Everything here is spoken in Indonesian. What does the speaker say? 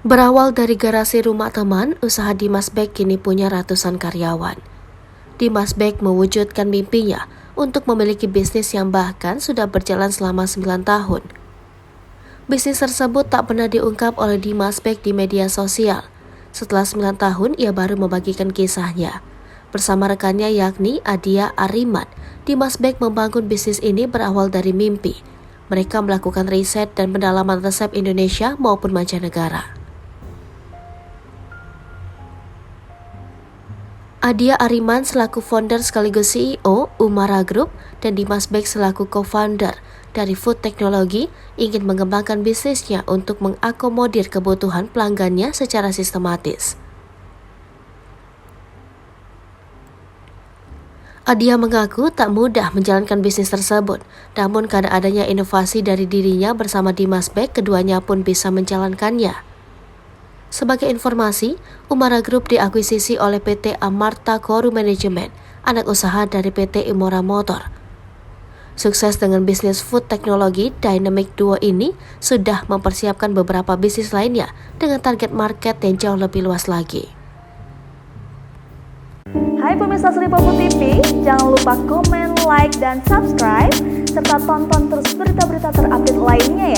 Berawal dari garasi rumah teman, usaha Dimas Bek kini punya ratusan karyawan. Dimas Bek mewujudkan mimpinya untuk memiliki bisnis yang bahkan sudah berjalan selama 9 tahun. Bisnis tersebut tak pernah diungkap oleh Dimas Bek di media sosial. Setelah 9 tahun, ia baru membagikan kisahnya. Bersama rekannya yakni Adia Ariman, Dimas Bek membangun bisnis ini berawal dari mimpi. Mereka melakukan riset dan pendalaman resep Indonesia maupun mancanegara. Adia Ariman selaku founder sekaligus CEO Umara Group dan Dimas Bek selaku co-founder dari Food Technology ingin mengembangkan bisnisnya untuk mengakomodir kebutuhan pelanggannya secara sistematis. Adia mengaku tak mudah menjalankan bisnis tersebut, namun karena adanya inovasi dari dirinya bersama Dimas Bek, keduanya pun bisa menjalankannya. Sebagai informasi, Umara Group diakuisisi oleh PT Amarta Koru Management, anak usaha dari PT Imora Motor. Sukses dengan bisnis food teknologi, Dynamic Duo ini sudah mempersiapkan beberapa bisnis lainnya dengan target market yang jauh lebih luas lagi. Hai pemirsa Sripopo TV, jangan lupa komen, like, dan subscribe, serta tonton terus berita-berita terupdate lainnya ya.